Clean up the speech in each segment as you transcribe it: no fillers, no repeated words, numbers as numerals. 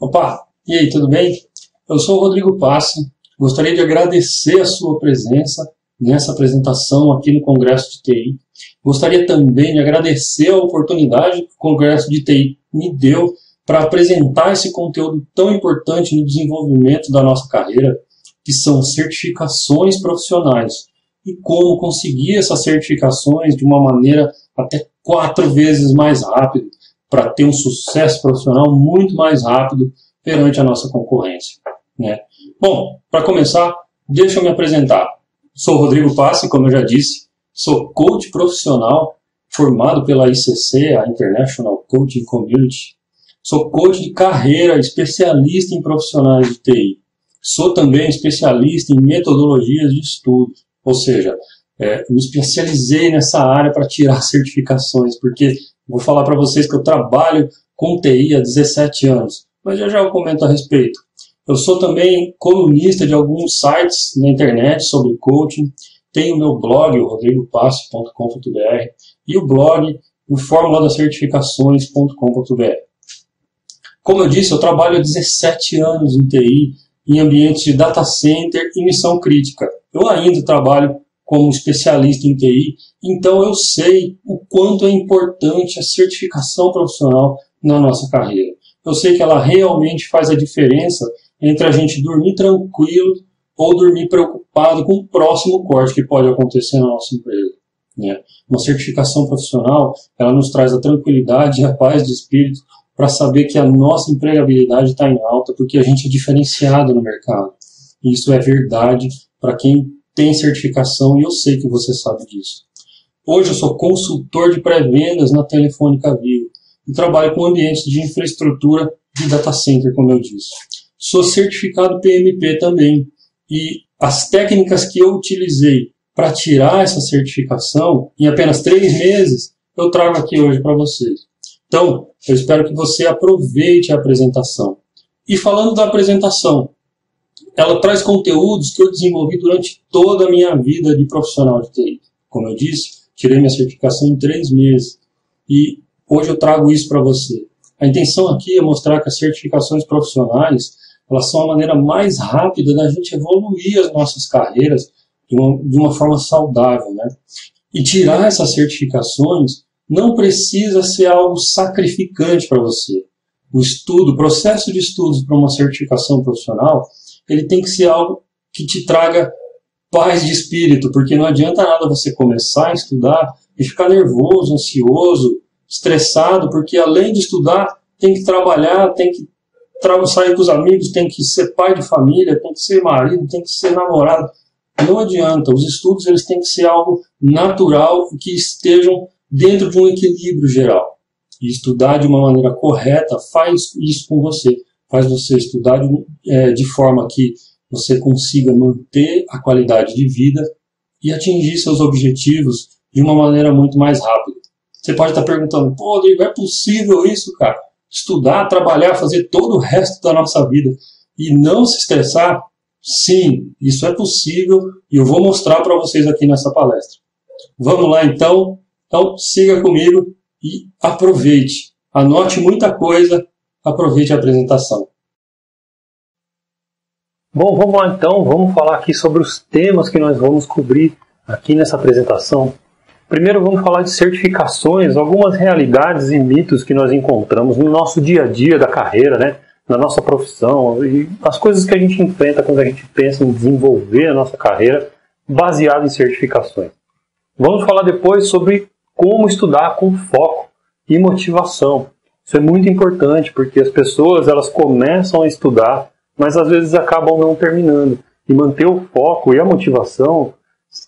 Opa, e aí, tudo bem? Eu sou o Rodrigo Passi, gostaria de agradecer a sua presença nessa apresentação aqui no Congresso de TI. Gostaria também de agradecer a oportunidade que o Congresso de TI me deu para apresentar esse conteúdo tão importante no desenvolvimento da nossa carreira, que são certificações profissionais, e como conseguir essas certificações de uma maneira até 4 vezes mais rápida, para ter um sucesso profissional muito mais rápido perante a nossa concorrência, né? Bom, para começar, deixa eu me apresentar. Sou Rodrigo Passi, como eu já disse, sou coach profissional formado pela ICC, a International Coaching Community. Sou coach de carreira, especialista em profissionais de TI. Sou também especialista em metodologias de estudo, ou seja, me especializei nessa área para tirar certificações, porque vou falar para vocês que eu trabalho com TI há 17 anos, mas já eu comento a respeito. Eu sou também colunista de alguns sites na internet sobre coaching, tenho o meu blog, o rodrigopassi.com.br, e o blog, o formuladacertificações.com.br. Como eu disse, eu trabalho há 17 anos em TI, em ambientes de data center e missão crítica. Eu ainda trabalho como especialista em TI, então eu sei o quanto é importante a certificação profissional na nossa carreira. Eu sei que ela realmente faz a diferença entre a gente dormir tranquilo ou dormir preocupado com o próximo corte que pode acontecer na nossa empresa, né? Uma certificação profissional, ela nos traz a tranquilidade e a paz de espírito para saber que a nossa empregabilidade está em alta, porque a gente é diferenciado no mercado. E isso é verdade para quem tem certificação, e eu sei que você sabe disso. Hoje eu sou consultor de pré-vendas na Telefônica Vivo e trabalho com ambientes de infraestrutura de data center, como eu disse. Sou certificado PMP também, e as técnicas que eu utilizei para tirar essa certificação em apenas 3 meses, eu trago aqui hoje para vocês. Então, eu espero que você aproveite a apresentação. E falando da apresentação, ela traz conteúdos que eu desenvolvi durante toda a minha vida de profissional de TI. Como eu disse, tirei minha certificação em 3 meses. E hoje eu trago isso para você. A intenção aqui é mostrar que as certificações profissionais, elas são a maneira mais rápida da gente evoluir as nossas carreiras de uma forma saudável, né? E tirar essas certificações não precisa ser algo sacrificante para você. O processo de estudos para uma certificação profissional, ele tem que ser algo que te traga paz de espírito, porque não adianta nada você começar a estudar e ficar nervoso, ansioso, estressado, porque além de estudar, tem que trabalhar, tem que sair com os amigos, tem que ser pai de família, tem que ser marido, tem que ser namorado. Não adianta, os estudos eles têm que ser algo natural e que estejam dentro de um equilíbrio geral. E estudar de uma maneira correta faz isso com você. Faz você estudar de forma que você consiga manter a qualidade de vida e atingir seus objetivos de uma maneira muito mais rápida. Você pode estar perguntando, pô, Rodrigo, é possível isso, cara? Estudar, trabalhar, fazer todo o resto da nossa vida e não se estressar? Sim, isso é possível e eu vou mostrar para vocês aqui nessa palestra. Vamos lá então? Então siga comigo e aproveite. Anote muita coisa, aproveite a apresentação. Bom, vamos lá então, vamos falar aqui sobre os temas que nós vamos cobrir aqui nessa apresentação. Primeiro vamos falar de certificações, algumas realidades e mitos que nós encontramos no nosso dia a dia da carreira, né? Na nossa profissão, e as coisas que a gente enfrenta quando a gente pensa em desenvolver a nossa carreira baseado em certificações. Vamos falar depois sobre como estudar com foco e motivação. Isso é muito importante porque as pessoas elas começam a estudar, mas às vezes acabam não terminando. E manter o foco e a motivação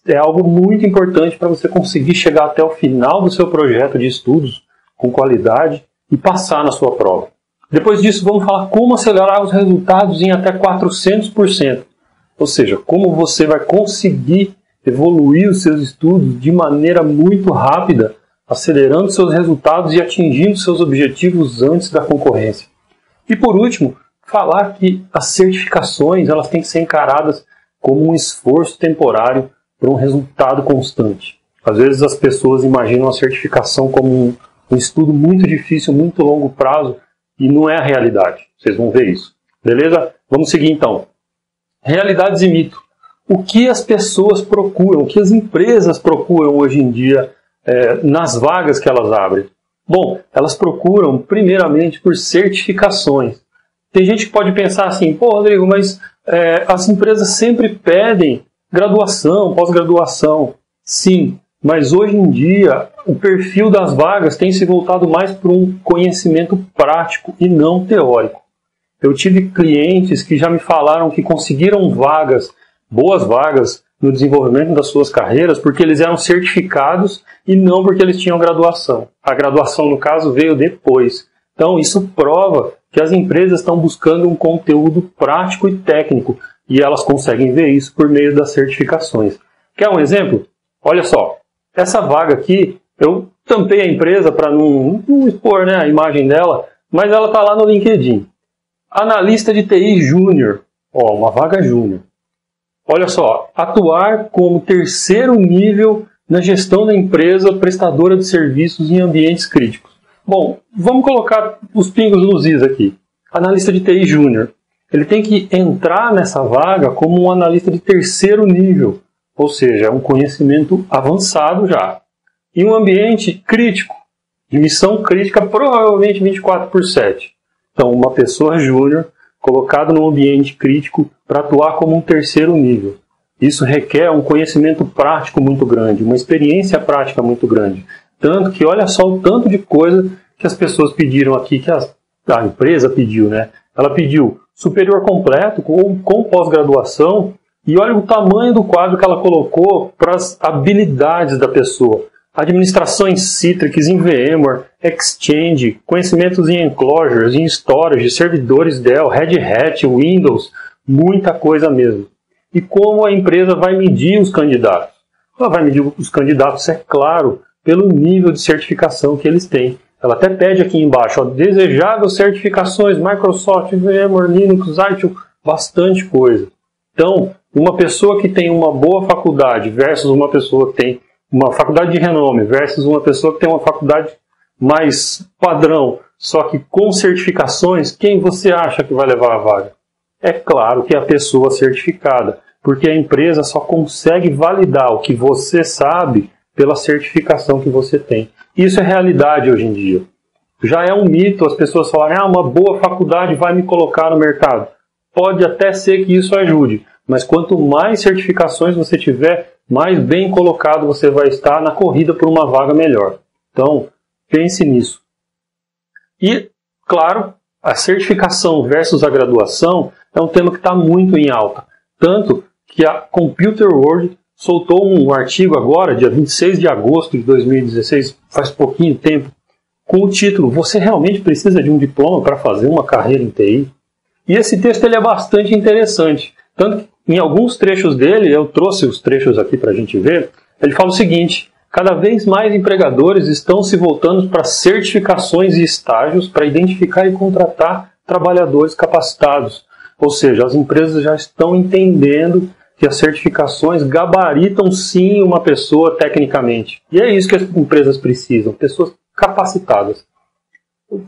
é algo muito importante para você conseguir chegar até o final do seu projeto de estudos com qualidade e passar na sua prova. Depois disso, vamos falar como acelerar os resultados em até 400%. Ou seja, como você vai conseguir evoluir os seus estudos de maneira muito rápida, acelerando seus resultados e atingindo seus objetivos antes da concorrência. E por último, falar que as certificações elas têm que ser encaradas como um esforço temporário para um resultado constante. Às vezes as pessoas imaginam a certificação como um estudo muito difícil, muito longo prazo, E não é a realidade. Vocês vão ver isso. Beleza? Vamos seguir então. Realidades e mito. O que as pessoas procuram, o que as empresas procuram hoje em dia nas vagas que elas abrem? Bom, elas procuram primeiramente por certificações. Tem gente que pode pensar assim, pô, Rodrigo, mas as empresas sempre pedem graduação, pós-graduação. Sim, mas hoje em dia o perfil das vagas tem se voltado mais para um conhecimento prático e não teórico. Eu tive clientes que já me falaram que conseguiram vagas, boas vagas, no desenvolvimento das suas carreiras porque eles eram certificados e não porque eles tinham graduação. A graduação, no caso, veio depois. Então, isso prova que as empresas estão buscando um conteúdo prático e técnico e elas conseguem ver isso por meio das certificações. Quer um exemplo? Olha só, essa vaga aqui, eu tampei a empresa para não expor, né, a imagem dela, mas ela está lá no LinkedIn. Analista de TI Júnior, uma vaga júnior. Olha só, atuar como terceiro nível na gestão da empresa prestadora de serviços em ambientes críticos. Bom, vamos colocar os pingos nos is aqui. Analista de TI Júnior. Ele tem que entrar nessa vaga como um analista de terceiro nível, ou seja, é um conhecimento avançado já. Em um ambiente crítico, de missão crítica, provavelmente 24/7. Então, uma pessoa júnior colocada num ambiente crítico para atuar como um terceiro nível. Isso requer um conhecimento prático muito grande, uma experiência prática muito grande. Tanto que, olha só o tanto de coisa que as pessoas pediram aqui, que a empresa pediu, né? Ela pediu superior completo, com pós-graduação, e olha o tamanho do quadro que ela colocou para as habilidades da pessoa. Administração em Citrix, em VMware, Exchange, conhecimentos em Enclosures, em Storage, servidores Dell, Red Hat, Windows, muita coisa mesmo. E como a empresa vai medir os candidatos? Ela vai medir os candidatos, é claro, pelo nível de certificação que eles têm. Ela até pede aqui embaixo, desejáveis certificações, Microsoft, VMware, Linux, ITIL, bastante coisa. Então, uma pessoa que tem uma boa faculdade versus uma pessoa que tem uma faculdade de renome versus uma pessoa que tem uma faculdade mais padrão, só que com certificações, quem você acha que vai levar a vaga? É claro que é a pessoa certificada, porque a empresa só consegue validar o que você sabe pela certificação que você tem. Isso é realidade hoje em dia. Já é um mito as pessoas falarem, uma boa faculdade vai me colocar no mercado. Pode até ser que isso ajude, mas quanto mais certificações você tiver, mais bem colocado você vai estar na corrida por uma vaga melhor. Então, pense nisso. E, claro, a certificação versus a graduação é um tema que está muito em alta. Tanto que a Computer World soltou um artigo agora, dia 26 de agosto de 2016, faz pouquinho tempo, com o título "Você realmente precisa de um diploma para fazer uma carreira em TI?" E esse texto ele é bastante interessante. Tanto que em alguns trechos dele, eu trouxe os trechos aqui para a gente ver, ele fala o seguinte: cada vez mais empregadores estão se voltando para certificações e estágios para identificar e contratar trabalhadores capacitados. Ou seja, as empresas já estão entendendo que as certificações gabaritam sim uma pessoa tecnicamente. E é isso que as empresas precisam, pessoas capacitadas.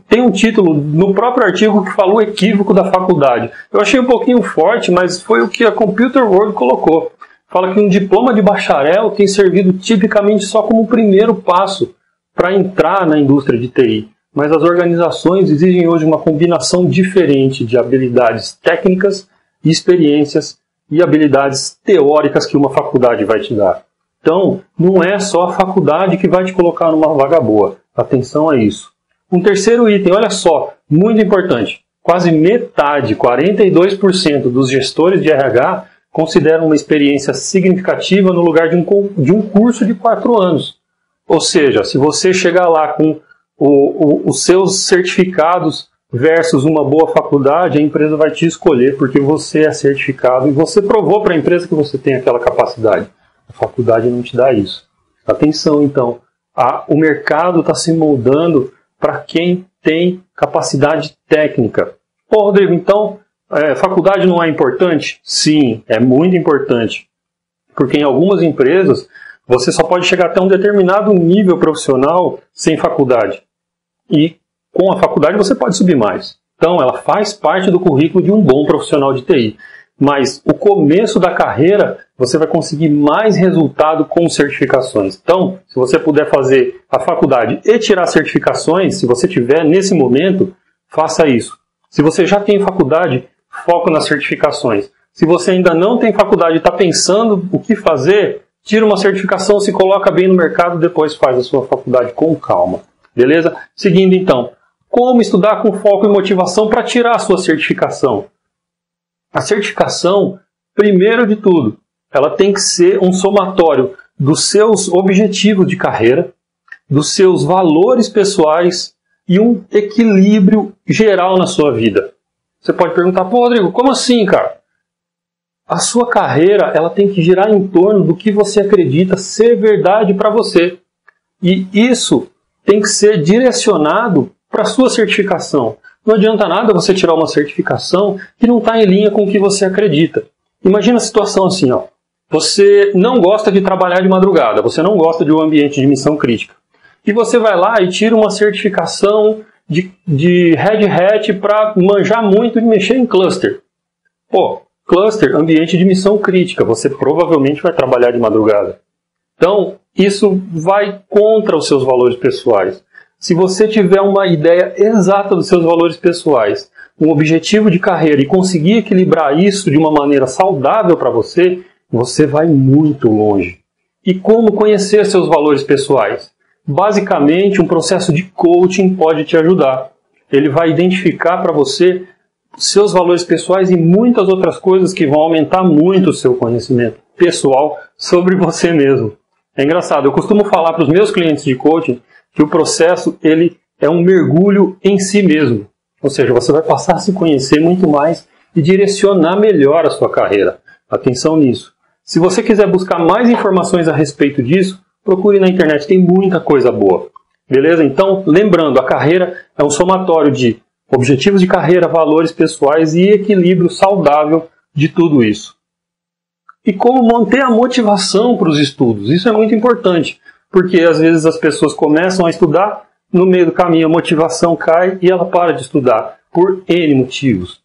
Tem um título no próprio artigo que falou equívoco da faculdade. Eu achei um pouquinho forte, mas foi o que a Computer World colocou. Fala que um diploma de bacharel tem servido tipicamente só como primeiro passo para entrar na indústria de TI. Mas as organizações exigem hoje uma combinação diferente de habilidades técnicas e experiências e habilidades teóricas que uma faculdade vai te dar. Então, não é só a faculdade que vai te colocar numa vaga boa. Atenção a isso. Um terceiro item, olha só, muito importante. Quase metade, 42% dos gestores de RH consideram uma experiência significativa no lugar de um curso de 4 anos. Ou seja, se você chegar lá com os seus certificados versus uma boa faculdade, a empresa vai te escolher porque você é certificado e você provou para a empresa que você tem aquela capacidade. A faculdade não te dá isso. Atenção, então. O mercado está se moldando para quem tem capacidade técnica. Pô, Rodrigo, então, faculdade não é importante? Sim, é muito importante. Porque em algumas empresas, você só pode chegar até um determinado nível profissional sem faculdade. E com a faculdade você pode subir mais. Então, ela faz parte do currículo de um bom profissional de TI. Mas o começo da carreira, você vai conseguir mais resultado com certificações. Então, se você puder fazer a faculdade e tirar certificações, se você tiver nesse momento, faça isso. Se você já tem faculdade, foco nas certificações. Se você ainda não tem faculdade e está pensando o que fazer, tira uma certificação, se coloca bem no mercado, depois faz a sua faculdade com calma. Beleza? Seguindo então, como estudar com foco e motivação para tirar a sua certificação? A certificação, primeiro de tudo, ela tem que ser um somatório dos seus objetivos de carreira, dos seus valores pessoais e um equilíbrio geral na sua vida. Você pode perguntar, pô, Rodrigo, como assim, cara? A sua carreira, ela tem que girar em torno do que você acredita ser verdade para você. E isso tem que ser direcionado para a sua certificação. Não adianta nada você tirar uma certificação que não está em linha com o que você acredita. Imagina a situação assim, ó. Você não gosta de trabalhar de madrugada, você não gosta de um ambiente de missão crítica. E você vai lá e tira uma certificação de Red Hat para manjar muito de mexer em cluster. Pô, cluster, ambiente de missão crítica, você provavelmente vai trabalhar de madrugada. Então, isso vai contra os seus valores pessoais. Se você tiver uma ideia exata dos seus valores pessoais, um objetivo de carreira e conseguir equilibrar isso de uma maneira saudável para você, você vai muito longe. E como conhecer seus valores pessoais? Basicamente, um processo de coaching pode te ajudar. Ele vai identificar para você seus valores pessoais e muitas outras coisas que vão aumentar muito o seu conhecimento pessoal sobre você mesmo. É engraçado, eu costumo falar para os meus clientes de coaching que o processo ele é um mergulho em si mesmo. Ou seja, você vai passar a se conhecer muito mais e direcionar melhor a sua carreira. Atenção nisso. Se você quiser buscar mais informações a respeito disso, procure na internet, tem muita coisa boa. Beleza? Então, lembrando, a carreira é um somatório de objetivos de carreira, valores pessoais e equilíbrio saudável de tudo isso. E como manter a motivação para os estudos? Isso é muito importante, porque às vezes as pessoas começam a estudar, no meio do caminho a motivação cai e ela para de estudar, por N motivos.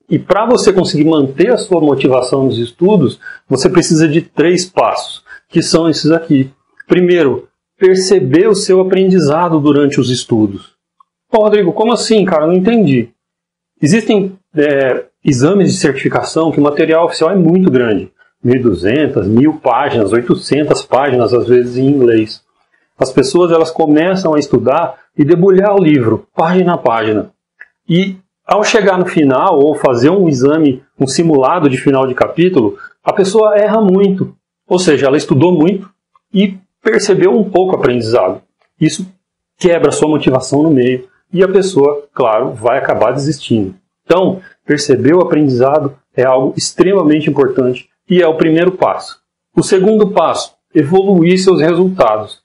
E para você conseguir manter a sua motivação nos estudos, você precisa de 3 passos, que são esses aqui. Primeiro, perceber o seu aprendizado durante os estudos. Pô, Rodrigo, como assim, cara? Não entendi. Existem exames de certificação que o material oficial é muito grande. 1.200, 1.000 páginas, 800 páginas, às vezes em inglês. As pessoas elas começam a estudar e debulhar o livro, página a página. E ao chegar no final, ou fazer um exame, um simulado de final de capítulo, a pessoa erra muito. Ou seja, ela estudou muito e percebeu um pouco o aprendizado. Isso quebra a sua motivação no meio e a pessoa, claro, vai acabar desistindo. Então, perceber o aprendizado é algo extremamente importante e é o primeiro passo. O segundo passo, evoluir seus resultados.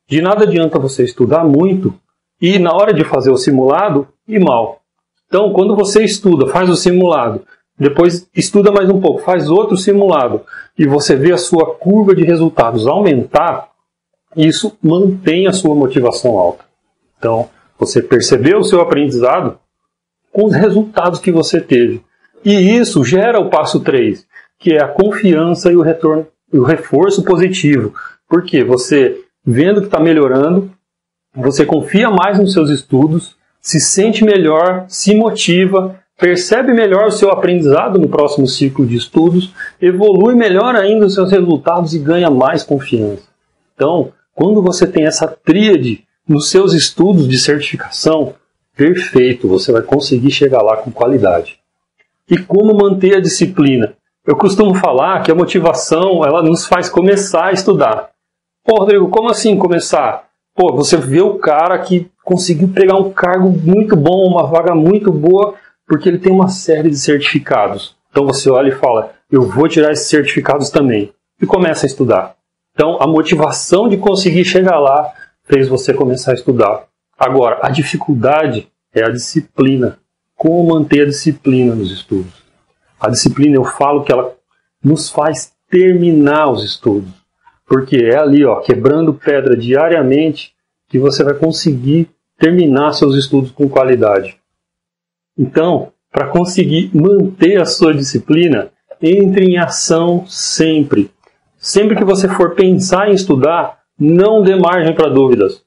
De nada adianta você estudar muito e na hora de fazer o simulado, ir mal. Então, quando você estuda, faz o simulado, depois estuda mais um pouco, faz outro simulado e você vê a sua curva de resultados aumentar, isso mantém a sua motivação alta. Então, você percebeu o seu aprendizado com os resultados que você teve. E isso gera o passo 3, que é a confiança e o retorno, o reforço positivo. Porque você, vendo que está melhorando, você confia mais nos seus estudos, se sente melhor, se motiva, percebe melhor o seu aprendizado no próximo ciclo de estudos, evolui melhor ainda os seus resultados e ganha mais confiança. Então, quando você tem essa tríade nos seus estudos de certificação, perfeito, você vai conseguir chegar lá com qualidade. E como manter a disciplina? Eu costumo falar que a motivação ela nos faz começar a estudar. Pô, Rodrigo, como assim começar? Pô, você vê o cara que conseguiu pegar um cargo muito bom, uma vaga muito boa, porque ele tem uma série de certificados. Então você olha e fala, eu vou tirar esses certificados também. E começa a estudar. Então a motivação de conseguir chegar lá fez você começar a estudar. Agora, a dificuldade é a disciplina. Como manter a disciplina nos estudos? A disciplina, eu falo que ela nos faz terminar os estudos. Porque é ali, ó, quebrando pedra diariamente, que você vai conseguir terminar seus estudos com qualidade. Então, para conseguir manter a sua disciplina, entre em ação sempre. Sempre que você for pensar em estudar, não dê margem para dúvidas.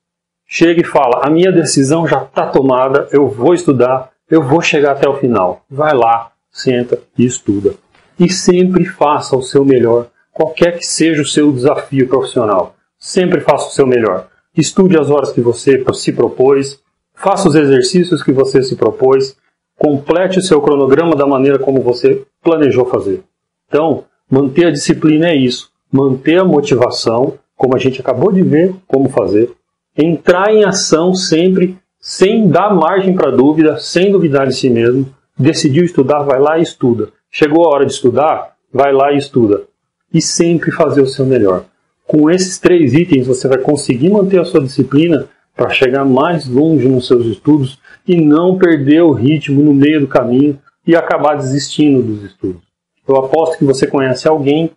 Chega e fala, a minha decisão já está tomada, eu vou estudar, eu vou chegar até o final. Vai lá, senta e estuda. E sempre faça o seu melhor, qualquer que seja o seu desafio profissional. Sempre faça o seu melhor. Estude as horas que você se propôs, faça os exercícios que você se propôs, complete o seu cronograma da maneira como você planejou fazer. Então, manter a disciplina é isso. Manter a motivação, como a gente acabou de ver como fazer. Entrar em ação sempre, sem dar margem para dúvida, sem duvidar de si mesmo. Decidiu estudar, vai lá e estuda. Chegou a hora de estudar, vai lá e estuda. E sempre fazer o seu melhor. Com esses 3 itens você vai conseguir manter a sua disciplina para chegar mais longe nos seus estudos e não perder o ritmo no meio do caminho e acabar desistindo dos estudos. Eu aposto que você conhece alguém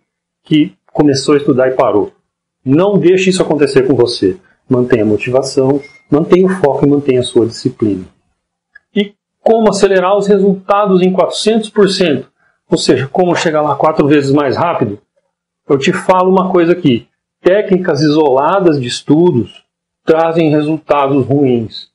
que começou a estudar e parou. Não deixe isso acontecer com você. Mantenha a motivação, mantenha o foco e mantenha a sua disciplina. E como acelerar os resultados em 400%? Ou seja, como chegar lá 4 vezes mais rápido? Eu te falo uma coisa aqui. Técnicas isoladas de estudos trazem resultados ruins.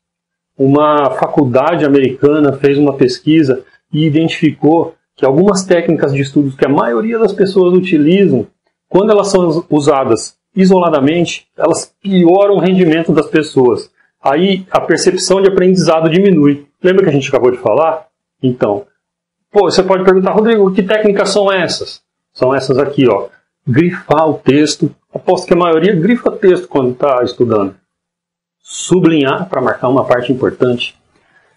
Uma faculdade americana fez uma pesquisa e identificou que algumas técnicas de estudos que a maioria das pessoas utilizam, quando elas são usadas isoladamente, elas pioram o rendimento das pessoas. Aí a percepção de aprendizado diminui. Lembra que a gente acabou de falar? Então, você pode perguntar, Rodrigo, que técnicas são essas? São essas aqui, ó. Grifar o texto. Aposto que a maioria grifa texto quando está estudando. Sublinhar para marcar uma parte importante.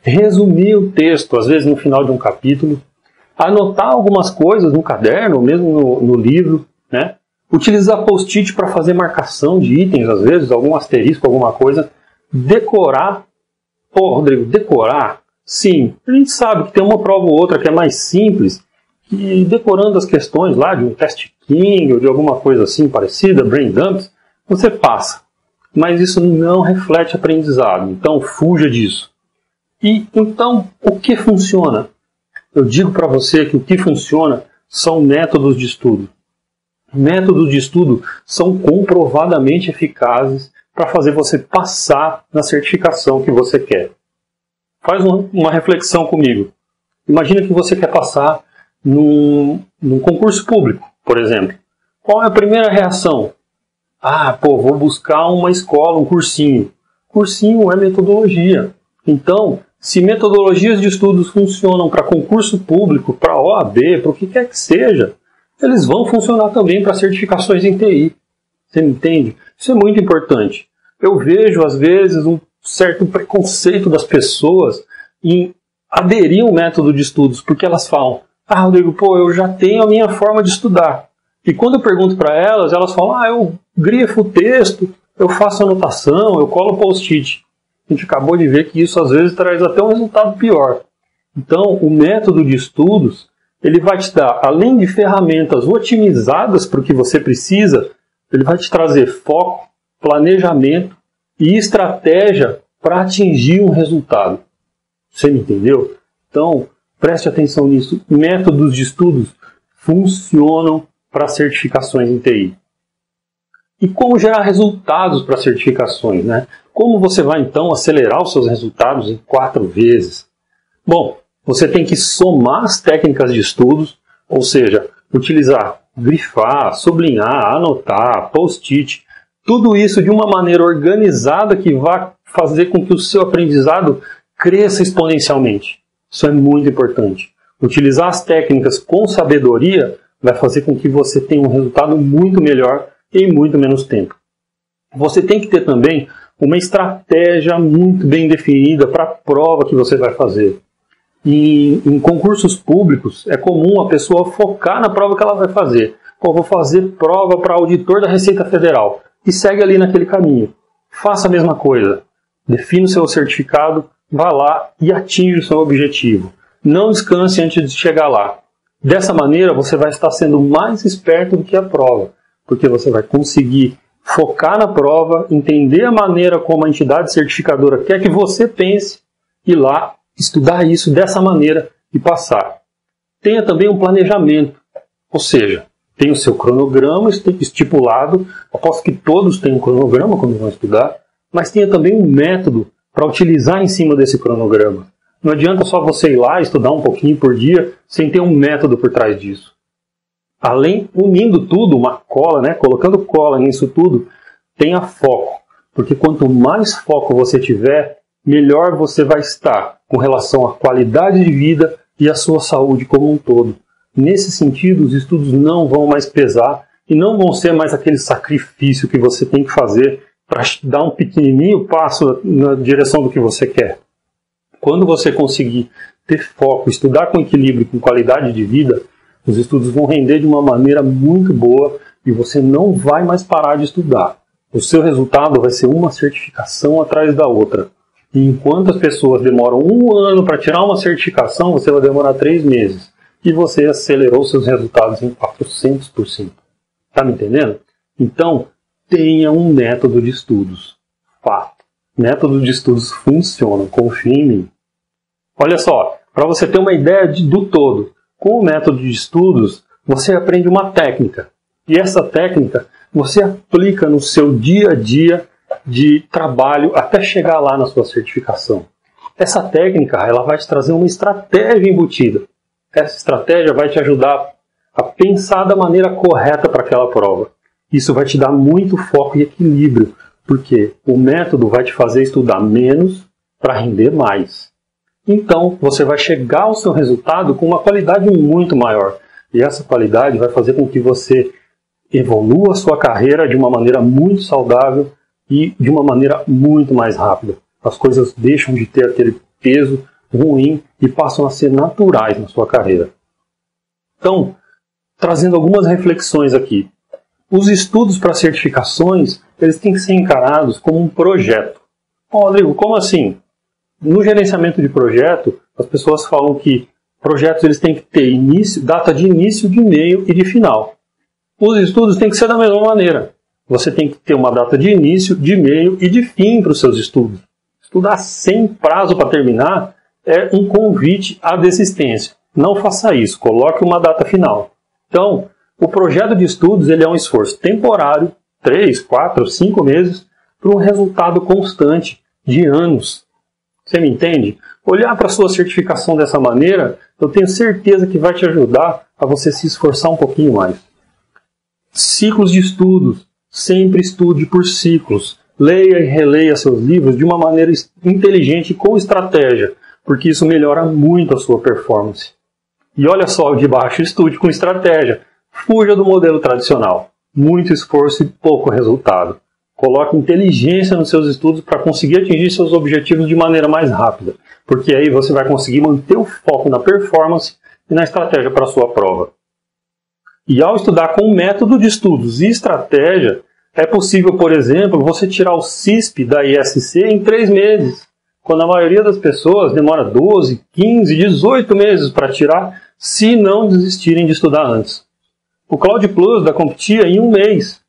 Resumir o texto, às vezes no final de um capítulo. Anotar algumas coisas no caderno, ou mesmo no livro, né? Utilizar post-it para fazer marcação de itens, às vezes, algum asterisco, alguma coisa. Decorar. Pô, Rodrigo, decorar? Sim, a gente sabe que tem uma prova ou outra que é mais simples, e decorando as questões lá de um teste King ou de alguma coisa assim parecida, brain dumps, você passa. Mas isso não reflete aprendizado, então fuja disso. E então, o que funciona? Eu digo para você que o que funciona são métodos de estudo. Métodos de estudo são comprovadamente eficazes para fazer você passar na certificação que você quer. Faz uma reflexão comigo. Imagina que você quer passar num concurso público, por exemplo. Qual é a primeira reação? Vou buscar uma escola, um cursinho. Cursinho é metodologia. Então, se metodologias de estudos funcionam para concurso público, para OAB, para o que quer que seja, eles vão funcionar também para certificações em TI. Você me entende? Isso é muito importante. Eu vejo, às vezes, um certo preconceito das pessoas em aderir ao método de estudos, porque elas falam, Rodrigo, eu já tenho a minha forma de estudar. E quando eu pergunto para elas, elas falam, eu grifo o texto, eu faço anotação, eu colo post-it. A gente acabou de ver que isso às vezes traz até um resultado pior. Então, o método de estudos, ele vai te dar, além de ferramentas otimizadas para o que você precisa, ele vai te trazer foco, planejamento e estratégia para atingir um resultado. Você me entendeu? Então, preste atenção nisso. Métodos de estudos funcionam para certificações em TI. E como gerar resultados para certificações, né? Como você vai, então, acelerar os seus resultados em 4 vezes? Bom, você tem que somar as técnicas de estudos, ou seja, utilizar, grifar, sublinhar, anotar, post-it, tudo isso de uma maneira organizada que vai fazer com que o seu aprendizado cresça exponencialmente. Isso é muito importante. Utilizar as técnicas com sabedoria vai fazer com que você tenha um resultado muito melhor em muito menos tempo. Você tem que ter também uma estratégia muito bem definida para a prova que você vai fazer. E em concursos públicos é comum a pessoa focar na prova que ela vai fazer. Vou fazer prova para auditor da Receita Federal. E segue ali naquele caminho. Faça a mesma coisa. Defina o seu certificado, vá lá e atinja o seu objetivo. Não descanse antes de chegar lá. Dessa maneira você vai estar sendo mais esperto do que a prova, porque você vai conseguir focar na prova, entender a maneira como a entidade certificadora quer que você pense, ir lá, estudar isso dessa maneira e passar. Tenha também um planejamento, ou seja, tem o seu cronograma estipulado, aposto que todos têm um cronograma quando vão estudar, mas tenha também um método para utilizar em cima desse cronograma. Não adianta só você ir lá e estudar um pouquinho por dia sem ter um método por trás disso. Além, unindo tudo, uma cola, né, colocando cola nisso tudo, tenha foco. Porque quanto mais foco você tiver, melhor você vai estar com relação à qualidade de vida e à sua saúde como um todo. Nesse sentido, os estudos não vão mais pesar e não vão ser mais aquele sacrifício que você tem que fazer para dar um pequenininho passo na direção do que você quer. Quando você conseguir ter foco, estudar com equilíbrio, com qualidade de vida, os estudos vão render de uma maneira muito boa e você não vai mais parar de estudar. O seu resultado vai ser uma certificação atrás da outra. E enquanto as pessoas demoram 1 ano para tirar uma certificação, você vai demorar 3 meses. E você acelerou seus resultados em 400%. Está me entendendo? Então, tenha um método de estudos. Fato. Métodos de estudos funcionam. Confie em mim. Olha só, para você ter uma ideia do todo, com o método de estudos, você aprende uma técnica. E essa técnica você aplica no seu dia a dia de trabalho até chegar lá na sua certificação. Essa técnica ela vai te trazer uma estratégia embutida. Essa estratégia vai te ajudar a pensar da maneira correta para aquela prova. Isso vai te dar muito foco e equilíbrio, porque o método vai te fazer estudar menos para render mais. Então, você vai chegar ao seu resultado com uma qualidade muito maior. E essa qualidade vai fazer com que você evolua a sua carreira de uma maneira muito saudável e de uma maneira muito mais rápida. As coisas deixam de ter aquele peso ruim e passam a ser naturais na sua carreira. Então, trazendo algumas reflexões aqui. Os estudos para certificações, eles têm que ser encarados como um projeto. Rodrigo, como assim? No gerenciamento de projeto, as pessoas falam que projetos eles têm que ter início, data de início, de meio e de final. Os estudos têm que ser da mesma maneira. Você tem que ter uma data de início, de meio e de fim para os seus estudos. Estudar sem prazo para terminar é um convite à desistência. Não faça isso, coloque uma data final. Então, o projeto de estudos ele é um esforço temporário, 3, 4, 5 meses, para um resultado constante de anos. Você me entende? Olhar para a sua certificação dessa maneira, eu tenho certeza que vai te ajudar a você se esforçar um pouquinho mais. Ciclos de estudos. Sempre estude por ciclos. Leia e releia seus livros de uma maneira inteligente e com estratégia, porque isso melhora muito a sua performance. E olha só o de baixo, estude com estratégia. Fuja do modelo tradicional. Muito esforço e pouco resultado. Coloque inteligência nos seus estudos para conseguir atingir seus objetivos de maneira mais rápida, porque aí você vai conseguir manter o foco na performance e na estratégia para a sua prova. E ao estudar com método de estudos e estratégia, é possível, por exemplo, você tirar o CISP da ISC em 3 meses, quando a maioria das pessoas demora 12, 15, 18 meses para tirar, se não desistirem de estudar antes. O Cloud Plus da CompTIA em 1 mês.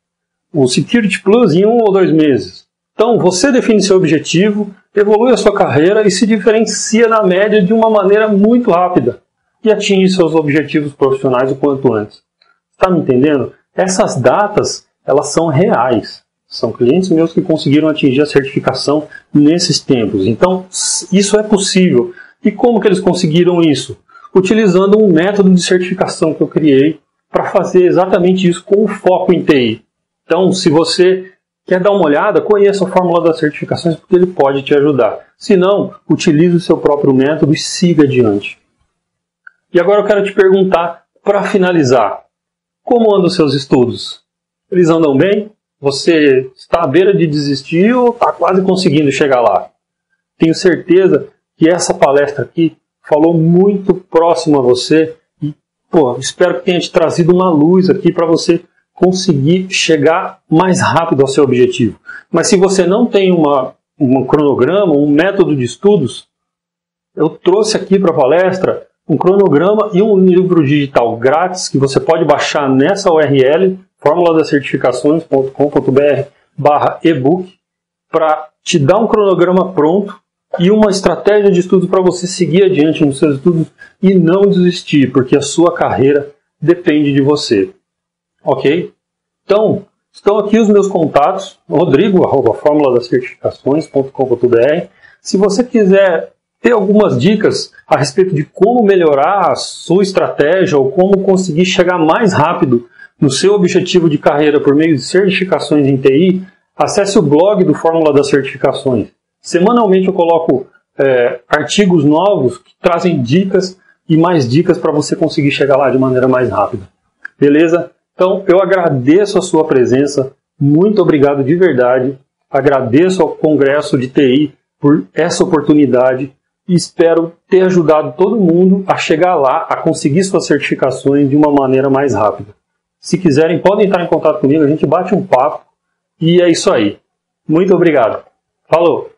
O Security Plus em 1 ou 2 meses. Então, você define seu objetivo, evolui a sua carreira e se diferencia na média de uma maneira muito rápida e atinge seus objetivos profissionais o quanto antes. Está me entendendo? Essas datas, elas são reais. São clientes meus que conseguiram atingir a certificação nesses tempos. Então, isso é possível. E como que eles conseguiram isso? Utilizando um método de certificação que eu criei para fazer exatamente isso com o foco em TI. Então, se você quer dar uma olhada, conheça a fórmula das certificações, porque ele pode te ajudar. Se não, utilize o seu próprio método e siga adiante. E agora eu quero te perguntar, para finalizar, como andam os seus estudos? Eles andam bem? Você está à beira de desistir ou está quase conseguindo chegar lá? Tenho certeza que essa palestra aqui falou muito próximo a você e espero que tenha te trazido uma luz aqui para você conseguir chegar mais rápido ao seu objetivo. Mas se você não tem um cronograma, um método de estudos, eu trouxe aqui para a palestra um cronograma e um livro digital grátis que você pode baixar nessa URL, formuladacertificações.com.br/ebook para te dar um cronograma pronto e uma estratégia de estudo para você seguir adiante nos seus estudos e não desistir, porque a sua carreira depende de você. Ok? Então, estão aqui os meus contatos, rodrigo@formuladacertificações.com.br. Se você quiser ter algumas dicas a respeito de como melhorar a sua estratégia ou como conseguir chegar mais rápido no seu objetivo de carreira por meio de certificações em TI, acesse o blog do Fórmula das Certificações. Semanalmente eu coloco artigos novos que trazem dicas e mais dicas para você conseguir chegar lá de maneira mais rápida. Beleza? Então eu agradeço a sua presença, muito obrigado de verdade, agradeço ao Congresso de TI por essa oportunidade e espero ter ajudado todo mundo a chegar lá, a conseguir suas certificações de uma maneira mais rápida. Se quiserem, podem entrar em contato comigo, a gente bate um papo e é isso aí. Muito obrigado. Falou!